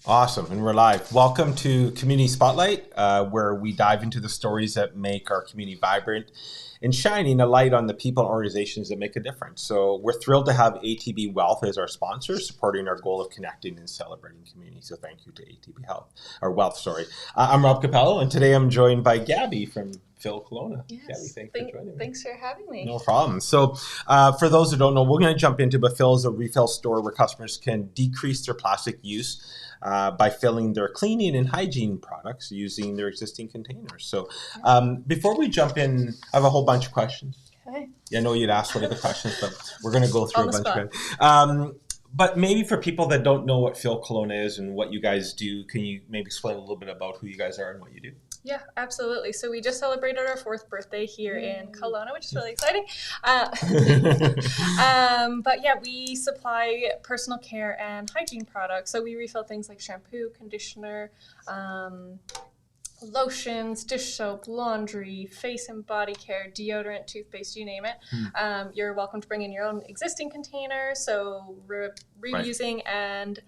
Awesome, and we're live. Welcome to Community Spotlight, where we dive into the stories that make our community vibrant and shining a light on the people and organizations that make a difference. So we're thrilled to have ATB Wealth as our sponsor, supporting our goal of connecting and celebrating community. So thank you to ATB Wealth. I'm Rob Cupello, and today I'm joined by Gabi from Fill Kelowna. Yes, Gabi, thanks for joining me. Thanks for having me. No problem. So for those who don't know, we're going to jump into, but Fill is a refill store where customers can decrease their plastic use by filling their cleaning and hygiene products using their existing containers. So before we jump in, I have a whole bunch of questions. Okay. I know you'd ask what are the questions, but we're going to go through On a the bunch spot. of it. But maybe for people that don't know what Fill Kelowna is and what you guys do, can you maybe explain a little bit about who you guys are and what you do? Yeah, absolutely. So we just celebrated our 4th birthday here in Kelowna, which is really exciting. But yeah, we supply personal care and hygiene products. So we refill things like shampoo, conditioner, lotions, dish soap, laundry, face and body care, deodorant, toothpaste, you name it. You're welcome to bring in your own existing container, so reusing and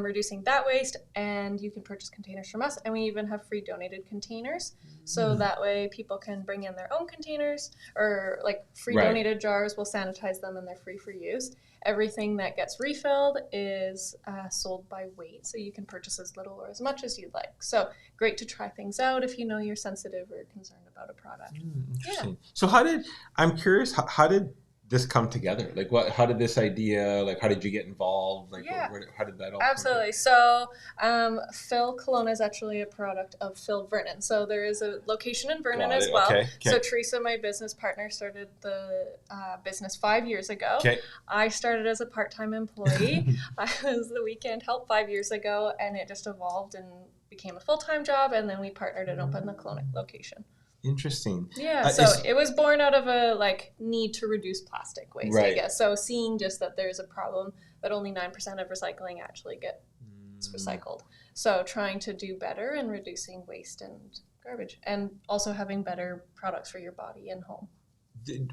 reducing that waste, and you can purchase containers from us, and we even have free donated containers, so that way people can bring in their own containers, or like free donated jars. We'll sanitize them and they're free for use. Everything that gets refilled is sold by weight, so you can purchase as little or as much as you'd like. So great to try things out if you know you're sensitive or concerned about a product. Interesting. Yeah. So I'm curious, how did this come together? Like how did this idea, how did you get involved? How did that all Absolutely. So Fill Kelowna is actually a product of Fill Vernon. So there is a location in Vernon as well. Okay. So Teresa, my business partner, started the business 5 years ago. Okay. I started as a part-time employee. I was the weekend help 5 years ago, and it just evolved and became a full-time job, and then we partnered and opened the Kelowna location. Interesting. Yeah, so it was born out of a need to reduce plastic waste, I guess. So seeing just that there's a problem that only 9% of recycling actually gets recycled. So trying to do better and reducing waste and garbage, and also having better products for your body and home.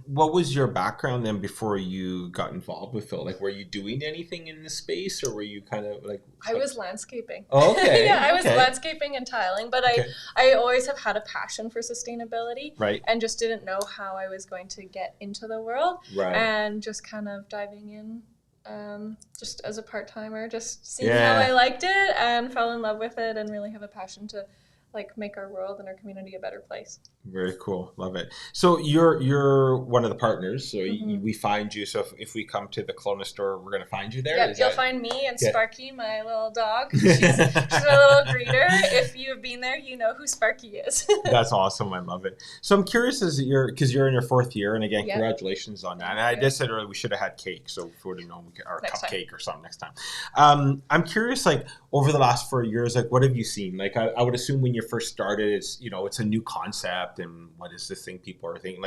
What was your background then before you got involved with Fill? Were you doing anything in the space, or were you kind of I was landscaping. Oh, okay. Yeah, I was landscaping and tiling, but I always have had a passion for sustainability, and just didn't know how I was going to get into the world, and just kind of diving in just as a part-timer, just seeing how I liked it and fell in love with it, and really have a passion to make our world and our community a better place. Very cool. Love it. So you're one of the partners. So we find you. So if we come to the Kelowna store, we're going to find you there? Yeah, you'll find me and Sparky, my little dog. She's a little greeter. If you've been there, you know who Sparky is. That's awesome. I love it. So I'm curious, because you're in your 4th year, and again, congratulations on that. And I just said earlier we should have had cake, so if we would have known, or a cupcake or something next time. I'm curious, over the last 4 years, what have you seen? I would assume when you first started, it's a new concept, and what is this thing people are thinking?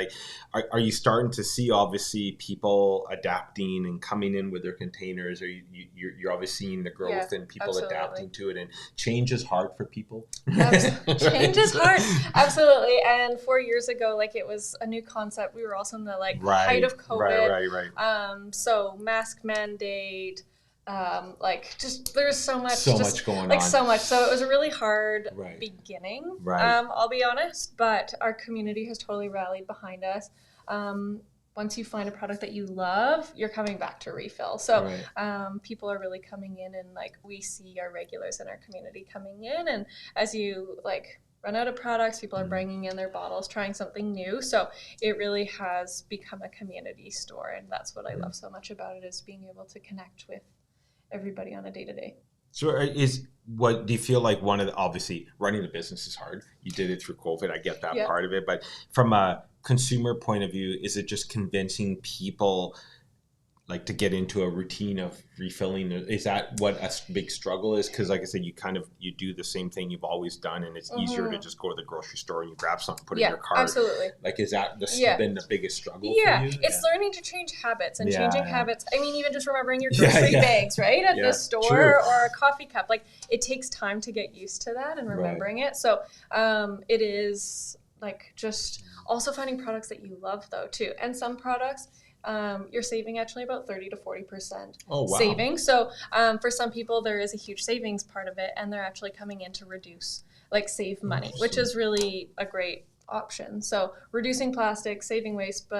Are you starting to see obviously people adapting and coming in with their containers? Or you're obviously seeing the growth and people adapting to it, and change is hard for people. Change is hard, absolutely. And 4 years ago, it was a new concept. We were also in the height of COVID. So mask mandate. Just there's so much going on. So much. So it was a really hard beginning, I'll be honest, but our community has totally rallied behind us. Once you find a product that you love, you're coming back to refill. So people are really coming in, and we see our regulars in our community coming in, and as you run out of products, people are bringing in their bottles, trying something new. So it really has become a community store, and that's what I love so much about it, is being able to connect with everybody on a day-to-day. So do you feel one of the, obviously running a business is hard. You did it through COVID. I get that part of it. But from a consumer point of view, is it just convincing people to get into a routine of refilling? Is that what a big struggle is? Because like I said, you do the same thing you've always done, and it's easier to just go to the grocery store and you grab something, put it in your cart. Absolutely. Is that been the biggest struggle for you? It's learning to change habits and changing habits. I mean, even just remembering your grocery bags, right? At the store or a coffee cup. It takes time to get used to that and remembering it. So it is just also finding products that you love though too. And some products, you're saving actually about 30 to 40% wow. savings. So for some people, there is a huge savings part of it, and they're actually coming in to reduce, like save money, which is really a great option. So reducing plastic, saving waste,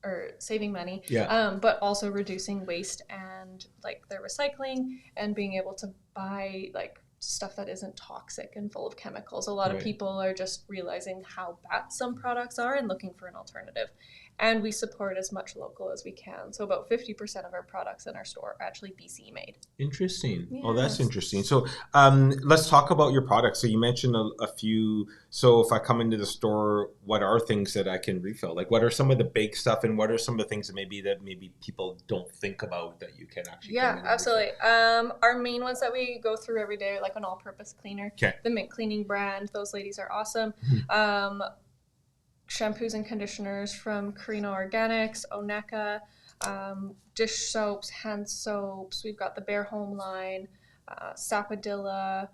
or saving money, but also reducing waste and like their recycling and being able to buy like stuff that isn't toxic and full of chemicals. A lot of people are just realizing how bad some products are and looking for an alternative. And we support as much local as we can. So about 50% of our products in our store are actually BC made. Interesting. Yes. Oh, that's interesting. So let's talk about your products. So you mentioned a few. So if I come into the store, what are things that I can refill? Like what are some of the big stuff, and what are some of the things that maybe people don't think about that you can actually come in and absolutely. Our main ones that we go through every day are like an all-purpose cleaner. The mint cleaning brand. Those ladies are awesome. Shampoos and conditioners from Carino Organics, Oneka, dish soaps, hand soaps. We've got the Bare Home line, Sapadilla,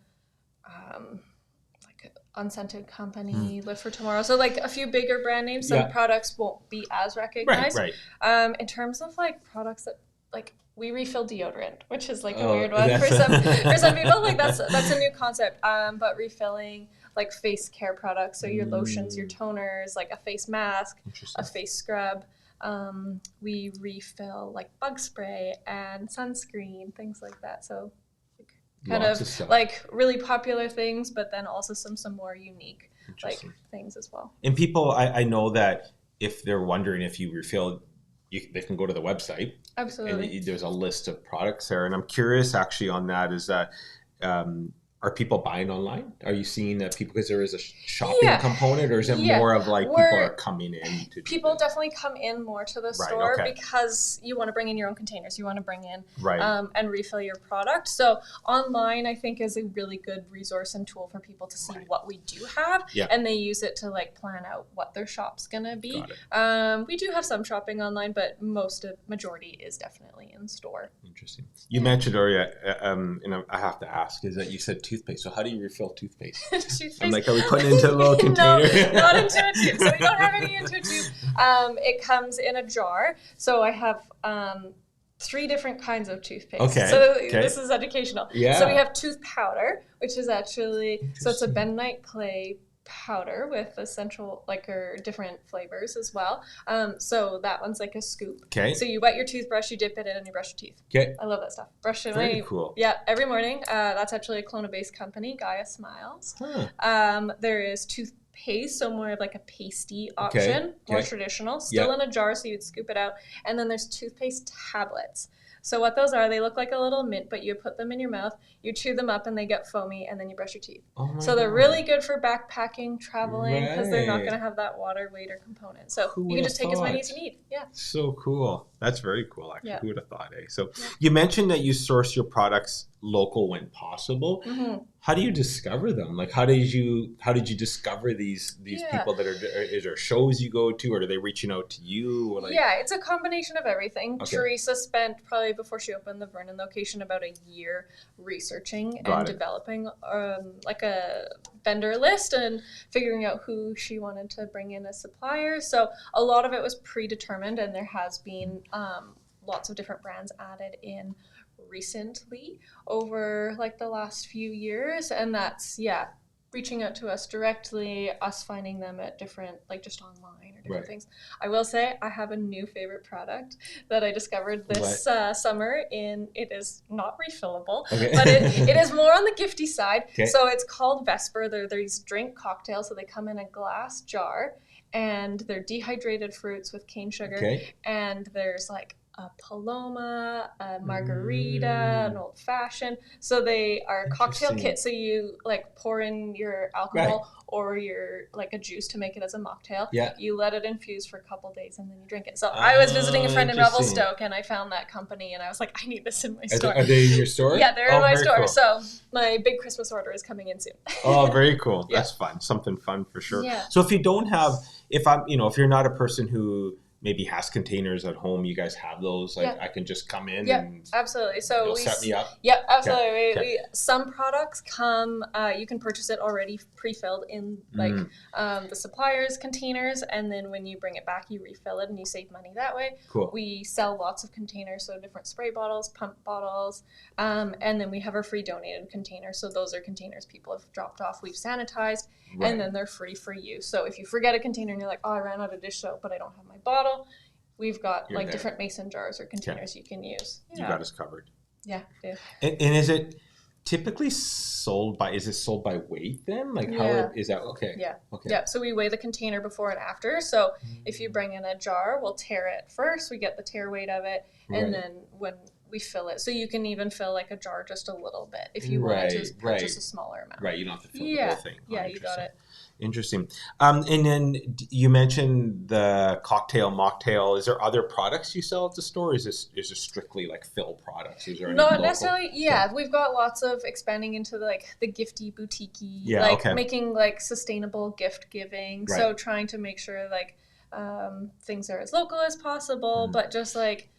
like Unscented Company, Live for Tomorrow. So like a few bigger brand names. Some products won't be as recognized. In terms of like products that like we refill deodorant, which is like a weird one for some people. Like that's a new concept. But refilling like face care products, so your lotions, your toners, like a face mask, a face scrub. We refill like bug spray and sunscreen, things like that. So kind of like really popular things, but then also some more unique like things as well. And people, I know that if they're wondering if you refill, they can go to the website. Absolutely. And there's a list of products there. And I'm curious actually on that, is that are people buying online? Are you seeing that people, because there is a shopping component, or is it more of like people are coming in? People definitely come in more to the store because you want to bring in your own containers. You want to bring in and refill your product. So online, I think, is a really good resource and tool for people to see what we do have, and they use it to like plan out what their shop's gonna be. We do have some shopping online, but majority is definitely in store. Interesting. You mentioned earlier, and I have to ask, is that you said toothpaste. So how do you refill toothpaste? I'm like, are we putting it into a little container? No, not into a tube. So we don't have any into a tube. It comes in a jar. So I have 3 different kinds of toothpaste. So this is educational. So we have tooth powder, which is actually, so it's a bentonite clay powder with essential different flavors as well. So that one's like a scoop. So you wet your toothbrush, you dip it in, and you brush your teeth. I love that stuff. Brush it. Very cool. Every morning. That's actually a Kelowna-based company, Gaia Smiles. There is toothpaste, so more of like a pasty option, more traditional, still in a jar, so you'd scoop it out. And then there's toothpaste tablets. So what those are, they look like a little mint, but you put them in your mouth, you chew them up, and they get foamy, and then you brush your teeth. So they're really good for backpacking, traveling, because they're not going to have that water weight or component. So you can just take as many as you need. So cool. That's very cool, actually. Who would have thought, eh? So you mentioned that you source your products local when possible. How do you discover them? Like, how did you discover these people that is there shows you go to, or are they reaching out to you? Or like... it's a combination of everything. Teresa spent probably before she opened the Vernon location about a year researching and developing like a vendor list and figuring out who she wanted to bring in as suppliers. So a lot of it was predetermined, and there has been lots of different brands added in recently over like the last few years, and that's reaching out to us directly, us finding them at different, like just online or different things. I will say I have a new favorite product that I discovered this summer. It is not refillable, but it is more on the gifty side. So it's called Vesper. They're these drink cocktails, so they come in a glass jar, and they're dehydrated fruits with cane sugar, and there's like a Paloma, a margarita, an old fashioned. So they are cocktail kits. So you like pour in your alcohol or your like a juice to make it as a mocktail. You let it infuse for a couple days, and then you drink it. So I was visiting a friend in Revelstoke, and I found that company, and I was like, I need this in my store. Are they in your store? Yeah, they're in my store. Cool. So my big Christmas order is coming in soon. Very cool. That's fun. Something fun for sure. So if you don't have, if you're not a person who maybe has containers at home, you guys have those, like I can just come in and absolutely. So you'll set me up. Absolutely. some products come, you can purchase it already pre-filled in like the supplier's containers, and then when you bring it back, you refill it and you save money that way. Cool. We sell lots of containers, so different spray bottles, pump bottles, and then we have our free donated containers. So those are containers people have dropped off, we've sanitized, and then they're free for use. So if you forget a container and you're like, oh, I ran out of dish soap, but I don't have my bottle, we've got like different mason jars or containers you can use. You got us covered. Yeah. And is it typically sold by weight then? Like how is that? Okay. Yeah. Okay. Yeah. So we weigh the container before and after. So if you bring in a jar, we'll tare it first. We get the tare weight of it. And then when we fill it, so you can even fill like a jar just a little bit if you want to purchase a smaller amount. Right. You don't have to fill the whole thing. Yeah, you got it. Interesting. And then you mentioned the cocktail mocktail. Is there other products you sell at the store? Is this strictly like fill products? Is there not necessarily? Yeah, we've got lots of expanding into like the gifty boutiquey, making like sustainable gift giving. Right. So trying to make sure like things are as local as possible, but just like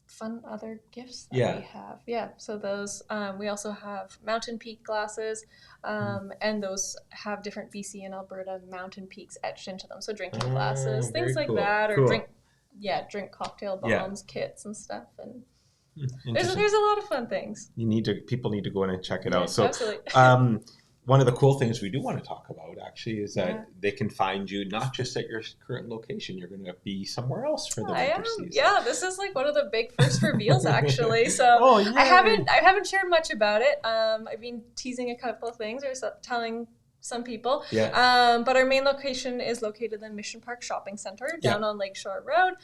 fun other gifts that we have. Yeah, so those we also have Mountain Peak glasses, and those have different BC and Alberta mountain peaks etched into them. So drinking glasses, things like that, or drink cocktail bombs, kits and stuff. And there's a lot of fun things. People need to go in and check it out. So absolutely. One of the cool things we do want to talk about actually is that they can find you not just at your current location. You're going to be somewhere else for the winter season. Yeah, this is like one of the big first reveals actually. So I haven't shared much about it. I've been teasing a couple of things or telling some people. Yeah. But our main location is located in Mission Park Shopping Center down on Lakeshore Road.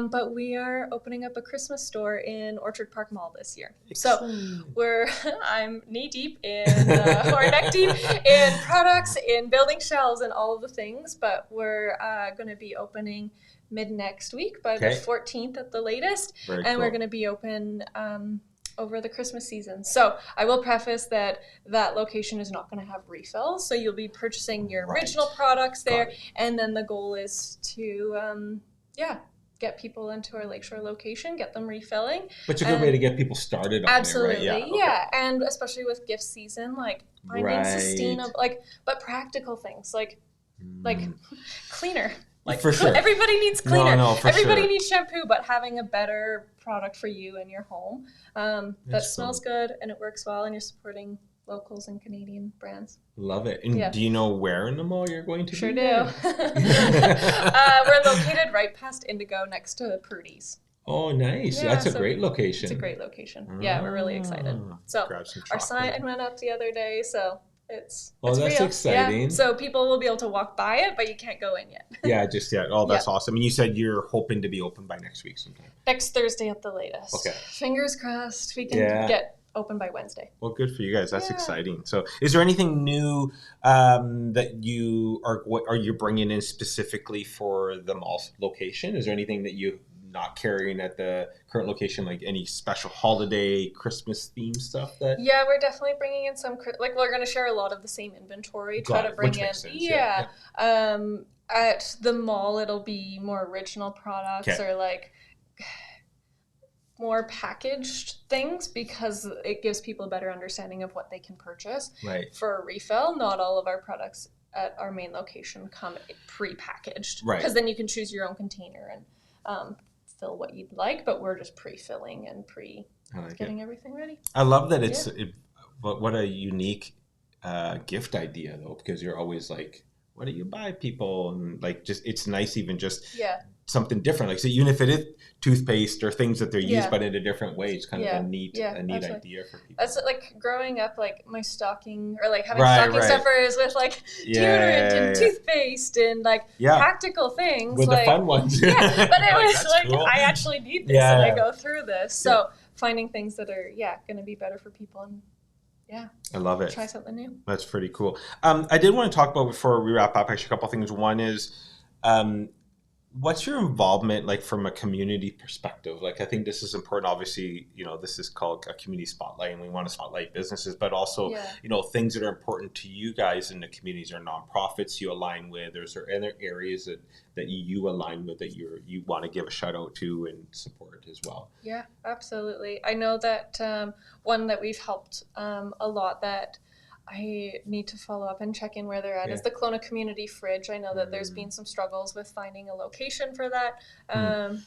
But we are opening up a Christmas store in Orchard Park Mall this year. Excellent. So I'm knee deep in, or neck deep in products, in building shelves and all of the things. But we're going to be opening mid next week by the 14th at the latest. Very cool. We're going to be open over the Christmas season. So I will preface that location is not going to have refills. So you'll be purchasing your original products there. And then the goal is to, get people into our Lakeshore location, get them refilling. But it's a good way to get people started on absolutely, it, right? Yeah. And especially with gift season, like finding sustainable, but practical things like cleaner. Like for sure. Everybody needs cleaner. Everybody sure. needs shampoo, but having a better product for you in your home that smells good and it works well and you're supporting locals and Canadian brands. Love it. And do you know where in the mall you're going to be? Sure do. We're located right past Indigo next to Prudy's. Oh, nice. Yeah, that's a great location. It's a great location. Yeah, we're really excited. So our sign went up the other day, so it's that's real. Exciting. Yeah. So people will be able to walk by it, but you can't go in yet. Just yet. Oh, that's awesome. And you said you're hoping to be open by next week sometime. Next Thursday at the latest. Okay. Fingers crossed we can get open by Wednesday. Well, good for you guys. That's exciting. So is there anything new that you are you bringing in specifically for the mall location? Is there anything that you not carrying at the current location, like any special holiday Christmas theme stuff that we're definitely bringing in some, like we're going to share a lot of the same inventory, try to bring in at the mall it'll be more original products or like more packaged things because it gives people a better understanding of what they can purchase for a refill. Not all of our products at our main location come pre-packaged because then you can choose your own container and fill what you'd like, but we're just pre-filling and getting everything ready. I love that what a unique gift idea though, because you're always like, what do you buy people? And like, just, it's nice even just something different. Like, so even if it is toothpaste or things that they're used, but in a different way, it's kind of a neat idea for people. That's like growing up, like my stocking or like having stocking stuffers with like deodorant and toothpaste and like practical things. With like, the fun ones. But it was like, cool. I actually need this and I go through this. So finding things that are, going to be better for people and I love it. Try something new. That's pretty cool. I did want to talk about, before we wrap up, actually a couple of things. One is What's your involvement like from a community perspective? Like, I think this is important. Obviously, this is called a community spotlight, and we want to spotlight businesses, but also, things that are important to you guys in the communities or nonprofits you align with. Or is there other areas that you align with that you want to give a shout out to and support as well? Yeah, absolutely. I know that one that we've helped a lot that I need to follow up and check in where they're at is the Kelowna Community Fridge. I know that there's been some struggles with finding a location for that,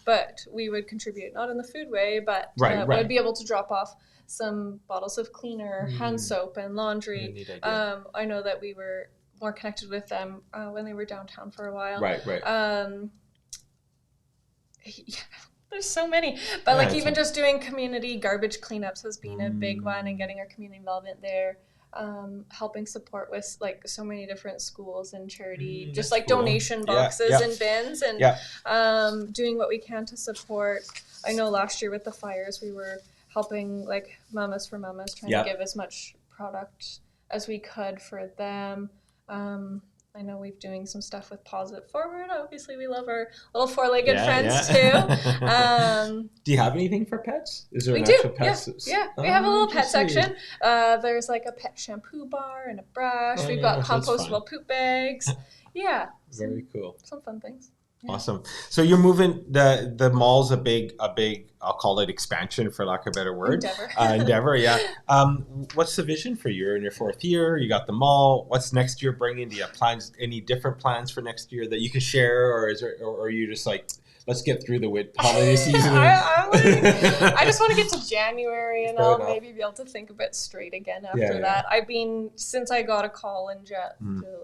but we would contribute, not in the food way, but would be able to drop off some bottles of cleaner, hand soap, and laundry. I know that we were more connected with them when they were downtown for a while. There's so many, but even just doing community garbage cleanups has been a big one, and getting our community involvement there. Helping support with so many different schools and charity, just donation boxes and bins, and doing what we can to support. I know last year with the fires, we were helping Mamas for Mamas, trying to give as much product as we could for them. I know we're doing some stuff with Positive Forward. Obviously, we love our little four-legged friends too. Do you have anything for pets? Is there we an do. actual pet? Yeah. We have a little pet section. There's a pet shampoo bar and a brush. We've got compostable poop bags. Yeah. Very cool. Some fun things. Yeah. Awesome. So you're moving the mall's a big I'll call it expansion for lack of a better word. Endeavor. Yeah. What's the vision for you? You're in your fourth year. You got the mall. What's next year bringing? Do you have plans? Any different plans for next year that you can share, or are you just let's get through the holiday season? I just want to get to January, and I'll maybe be able to think a bit straight again after that. I've been, since I got a call in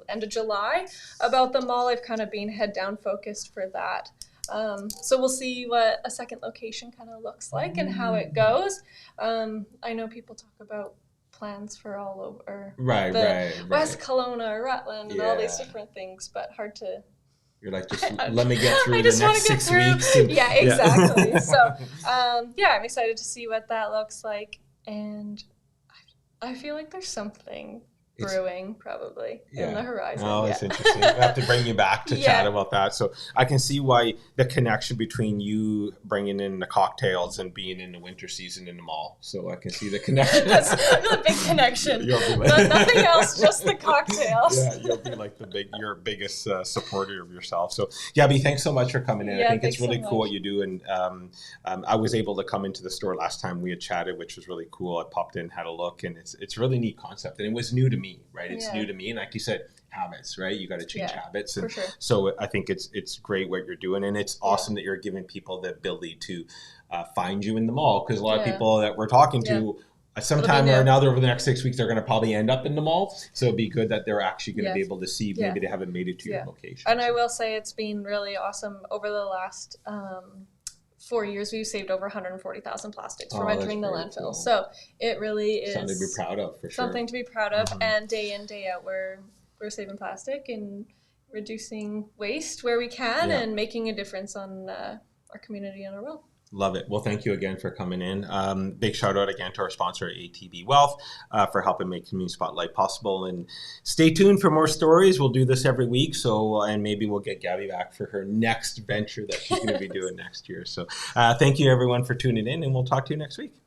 end of July about the mall, I've kind of been head down focused for that. So we'll see what a second location kind of looks like and how it goes. I know people talk about plans for all over West Kelowna or Rutland and all these different things, but hard to... You're just let me get through the next 6 weeks. Yeah, exactly. So, I'm excited to see what that looks like. And I feel like there's something brewing probably in the horizon. Oh, it's interesting. I have to bring you back to chat about that. So I can see why the connection between you bringing in the cocktails and being in the winter season in the mall. So I can see the connection. That's the big connection. Nothing else, just the cocktails. Yeah, you'll be your biggest supporter of yourself. So Gabi, thanks so much for coming in. I think it's really cool what you do. And I was able to come into the store last time we had chatted, which was really cool. I popped in, had a look, and it's a really neat concept. And it was new to me. Right, it's new to me, and like you said, habits. Right, you got to change habits, and so I think it's great what you're doing, and it's awesome that you're giving people the ability to find you in the mall, because a lot of people that we're talking to, sometime or another over the next 6 weeks, they're going to probably end up in the mall. So it'd be good that they're actually going to be able to see. Maybe they haven't made it to your location. And I will say it's been really awesome over the last 4 years. We've saved over 140,000 plastics from entering the landfill. Cool. So it really is something to be proud of, for sure. Something to be proud of, and day in, day out, we're saving plastic and reducing waste where we can, and making a difference on our community and our world. Love it. Well, thank you again for coming in. Big shout out again to our sponsor, ATB Wealth, for helping make Community Spotlight possible. And stay tuned for more stories. We'll do this every week. And maybe we'll get Gabi back for her next venture that she's going to be doing next year. So thank you, everyone, for tuning in, and we'll talk to you next week.